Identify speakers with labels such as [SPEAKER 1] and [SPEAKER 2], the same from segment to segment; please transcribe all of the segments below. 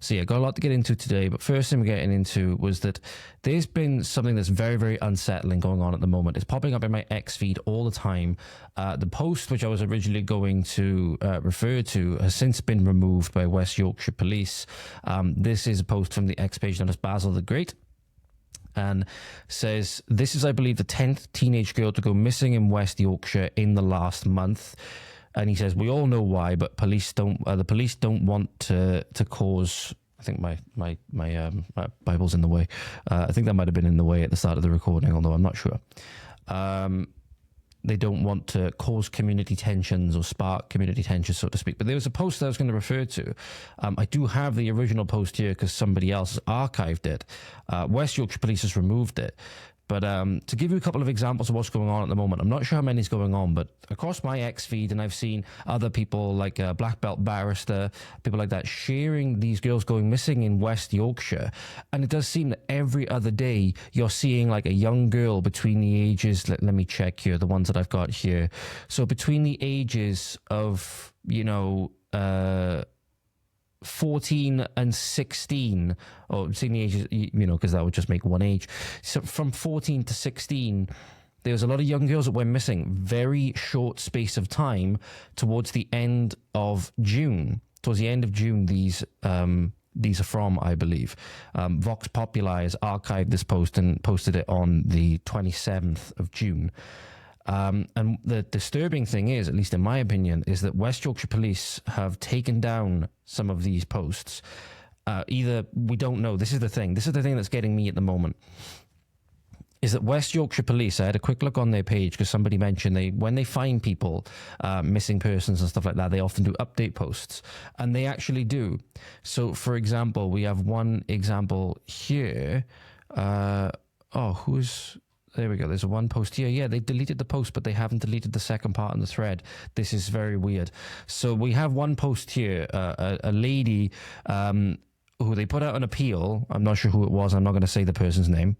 [SPEAKER 1] So yeah, got a lot to get into today, but first thing we're getting into was that there's been something that's very, very unsettling going on at the moment. It's popping up in my X feed all the time. The post, which I was originally going to refer to, has since been removed by West Yorkshire Police. This is a post from the X page known as Basil the Great, and says, this is, I believe, the 10th teenage girl to go missing in West Yorkshire in the last month. And he says, we all know why, but the police don't want to cause... I think my Bible's in the way. I think that might have been in the way at the start of the recording, although I'm not sure. They don't want to cause community tensions or spark community tensions, so to speak. But there was a post that I was going to refer to. I do have the original post here because somebody else has archived it. West Yorkshire Police has removed it. But to give you a couple of examples of what's going on at the moment, I'm not sure how many is going on, but across my X feed, and I've seen other people like a black belt barrister, people like that, sharing these girls going missing in West Yorkshire. And it does seem that every other day you're seeing like a young girl between the ages, let me check here, the ones that I've got here. So between the ages of, 14 and 16, or seeing the ages, because that would just make one age. So from 14 to 16, there's a lot of young girls that went missing. Very short space of time towards the end of June. Towards the end of June, these are from, I believe. Vox Populi has archived this post and posted it on the 27th of June. And the disturbing thing is, at least in my opinion, is that West Yorkshire Police have taken down some of these posts. Either we don't know. This is the thing that's getting me at the moment. Is that West Yorkshire Police, I had a quick look on their page because somebody mentioned when they find people, missing persons and stuff like that, they often do update posts. And they actually do. So, for example, we have one example here. There we go. There's one post here. Yeah, they deleted the post, but they haven't deleted the second part of the thread. This is very weird. So we have one post here, a lady who they put out an appeal. I'm not sure who it was. I'm not going to say the person's name.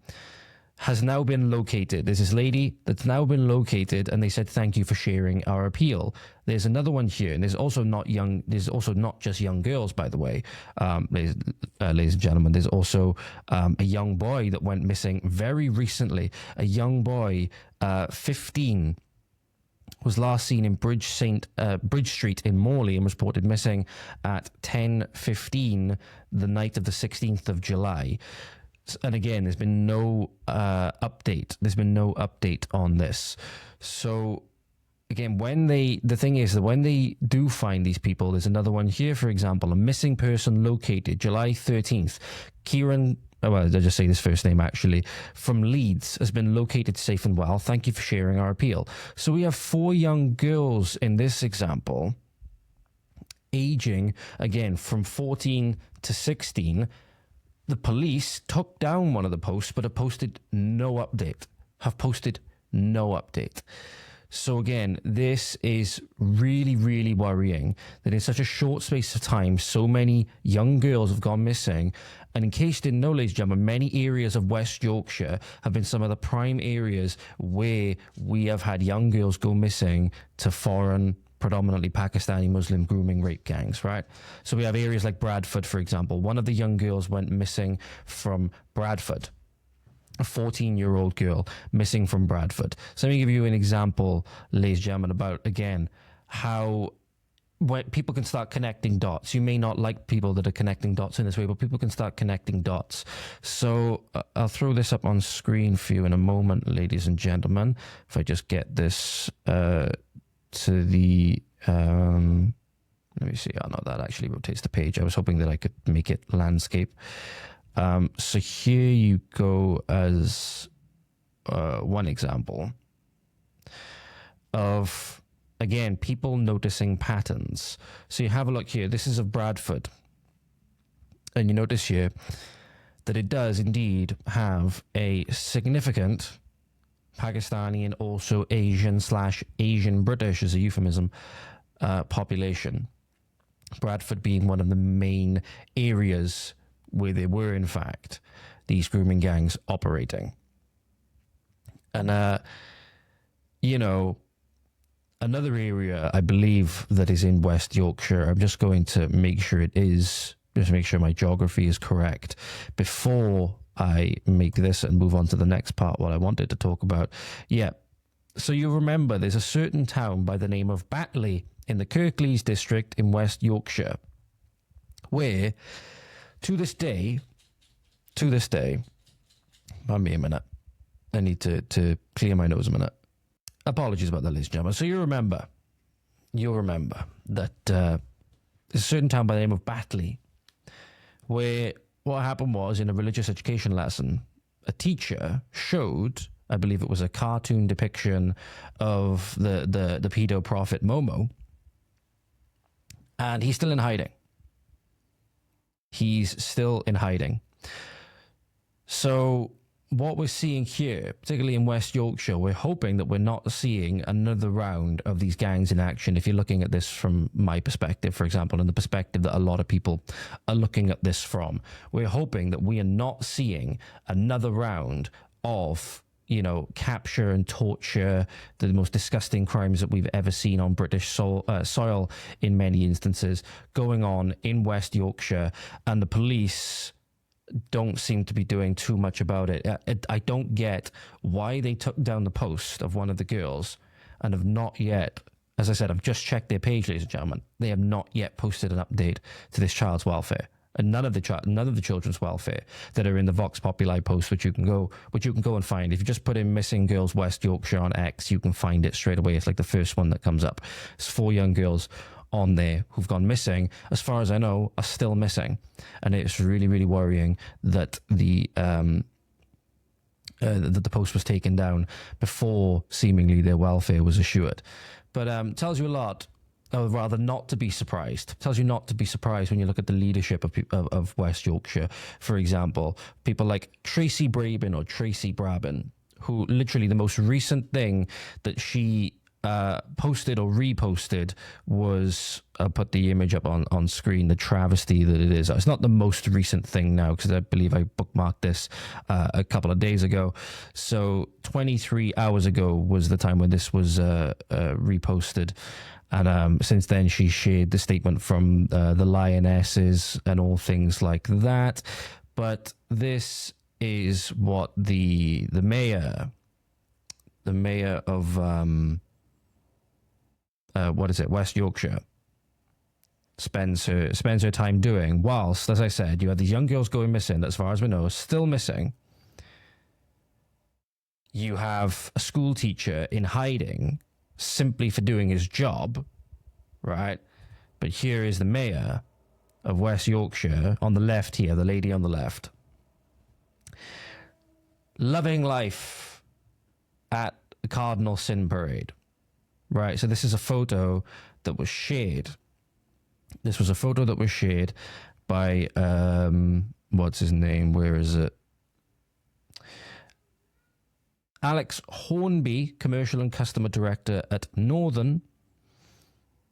[SPEAKER 1] Has now been located. There's this lady that's now been located, and they said, thank you for sharing our appeal. There's another one here, and there's also not just young girls, by the way, ladies and gentlemen. There's also a young boy that went missing very recently. A young boy, 15, was last seen in Bridge Street in Morley and was reported missing at 10:15 the night of the 16th of July. And again, there's been no update. There's been no update on this. So again, the thing is that when they do find these people, there's another one here, for example, a missing person located July 13th. Kieran, I'll just say this first name actually, from Leeds, has been located safe and well. Thank you for sharing our appeal. So we have 4 young girls in this example, aging, again, from 14 to 16. The police took down one of the posts, but have posted no update. So again, this is really, really worrying that in such a short space of time, so many young girls have gone missing. And in case you didn't know, ladies and gentlemen, many areas of West Yorkshire have been some of the prime areas where we have had young girls go missing to foreign, predominantly Pakistani Muslim grooming rape gangs, right? So we have areas like Bradford, for example. One of the young girls went missing from Bradford. A 14-year-old girl missing from Bradford. So let me give you an example, ladies and gentlemen, about, again, how when people can start connecting dots. You may not like people that are connecting dots in this way, but people can start connecting dots. So I'll throw this up on screen for you in a moment, ladies and gentlemen. If I just get this to the let me see. Oh no, that actually rotates the page. I was hoping that I could make it landscape. So here you go as one example of, again, people noticing patterns. So you have a look here. This is of Bradford, and you notice here that it does indeed have a significant Pakistani and also Asian British as a euphemism population. Bradford being one of the main areas where there were, in fact, these grooming gangs operating. And, another area I believe that is in West Yorkshire, I'm just going to make sure it is just make sure my geography is correct before I make this and move on to the next part, what I wanted to talk about. Yeah. So you remember there's a certain town by the name of Batley in the Kirklees district in West Yorkshire, where to this day, pardon me a minute, I need to clear my nose a minute. Apologies about that, ladies and gentlemen. So you'll remember that there's a certain town by the name of Batley, where what happened was, in a religious education lesson, a teacher showed, I believe it was a cartoon depiction of the pedo prophet Momo, and he's still in hiding. He's still in hiding. So what we're seeing here, particularly in West Yorkshire, we're hoping that we're not seeing another round of these gangs in action. If you're looking at this from my perspective, for example, and the perspective that a lot of people are looking at this from, we're hoping that we are not seeing another round of, capture and torture, the most disgusting crimes that we've ever seen on British soil in many instances, going on in West Yorkshire, and the police don't seem to be doing too much about it. I don't get why they took down the post of one of the girls and have not yet, as I said, I've just checked their page, ladies and gentlemen, they have not yet posted an update to this child's welfare. And none of the children's welfare that are in the Vox Populi post, which you can go and find. If you just put in "missing girls West Yorkshire" on X, you can find it straight away. It's like the first one that comes up. It's 4 young girls on there who've gone missing, as far as I know, are still missing, and it's really, really worrying that the post was taken down before seemingly their welfare was assured. But tells you a lot. Or rather, not to be surprised. Tells you not to be surprised when you look at the leadership of West Yorkshire. For example, people like Tracy Brabin or Tracy Brabin, who literally the most recent thing that she posted or reposted was, I'll put the image up on screen, the travesty that it is. It's not the most recent thing now, because I believe I bookmarked this a couple of days ago. So 23 hours ago was the time when this was reposted. And since then, she shared the statement from the Lionesses and all things like that. But this is what the mayor of West Yorkshire spends her time doing. Whilst, as I said, you have these young girls going missing that, as far as we know, are still missing. You have a school teacher in hiding simply for doing his job, right? But here is the mayor of West Yorkshire on the left here, the lady on the left, loving life at the Cardinal Sin Parade, right? So this is a photo that was shared. This was a photo that was shared by, what's his name? Where is it? Alex Hornby, Commercial and Customer Director at Northern.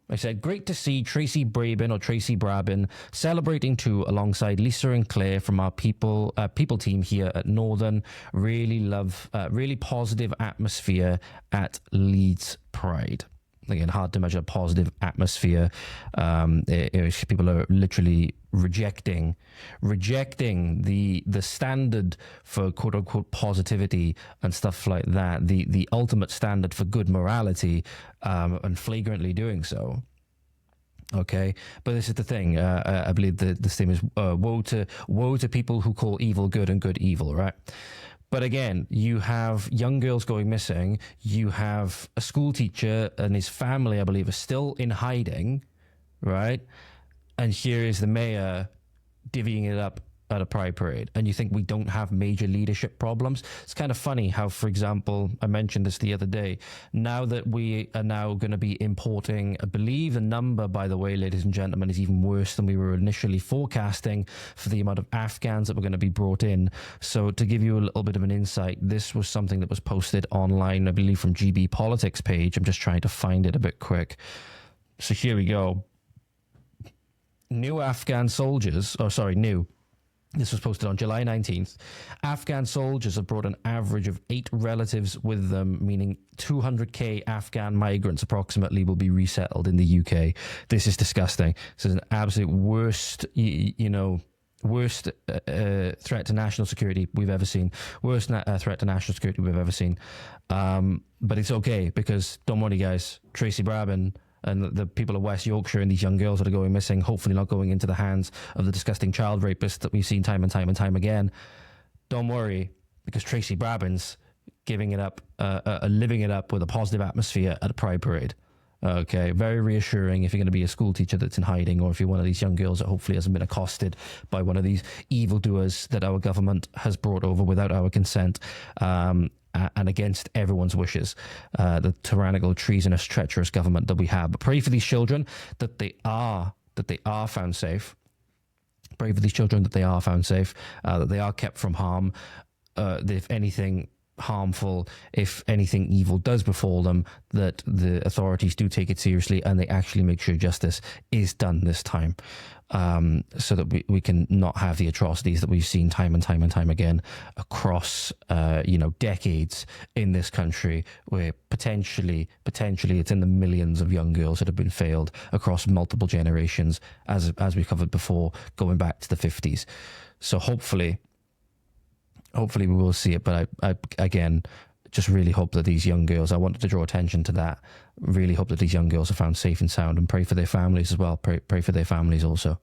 [SPEAKER 1] I said, great to see Tracy Brabin or Tracy Brabin celebrating too alongside Lisa and Claire from our people team here at Northern. Really positive atmosphere at Leeds Pride. Again, hard to measure positive atmosphere. People are literally rejecting the standard for quote unquote positivity and stuff like that. The ultimate standard for good morality, and flagrantly doing so. Okay, but this is the thing. I believe this theme is woe to people who call evil good and good evil, right? But again, you have young girls going missing. You have a school teacher and his family, I believe, are still in hiding, right? And here is the mayor divvying it up at a pride parade. And you think we don't have major leadership problems? It's kind of funny how, for example, I mentioned this the other day, now that we are now going to be importing, I believe the number, by the way, ladies and gentlemen, is even worse than we were initially forecasting for the amount of Afghans that were going to be brought in. So to give you a little bit of an insight, this was something that was posted online, I believe from GB Politics page. I'm just trying to find it a bit quick. So here we go. New Afghan soldiers, new This was posted on July 19th. Afghan soldiers have brought an average of 8 relatives with them, meaning 200k Afghan migrants approximately will be resettled in the UK. This is disgusting. This is an absolute worst, worst threat to national security we've ever seen. Worst threat to national security we've ever seen. But it's okay, because don't worry, guys. Tracy Brabin and the people of West Yorkshire and these young girls that are going missing, hopefully not going into the hands of the disgusting child rapists that we've seen time and time and time again. Don't worry, because Tracy Brabin's giving it up, living it up with a positive atmosphere at a Pride Parade. Okay, very reassuring if you're going to be a school teacher that's in hiding, or if you're one of these young girls that hopefully hasn't been accosted by one of these evildoers that our government has brought over without our consent. And against everyone's wishes, the tyrannical, treasonous, treacherous government that we have. But pray for these children that they are found safe. Pray for these children that they are found safe, that they are kept from harm. If anything harmful, if anything evil does befall them, that the authorities do take it seriously and they actually make sure justice is done this time, so that we can not have the atrocities that we've seen time and time and time again across decades in this country, where potentially it's in the millions of young girls that have been failed across multiple generations, as we covered before, going back to the 50s. So hopefully we will see it. But I again, just really hope that these young girls, I wanted to draw attention to that, really hope that these young girls are found safe and sound, and pray for their families as well. Pray for their families also.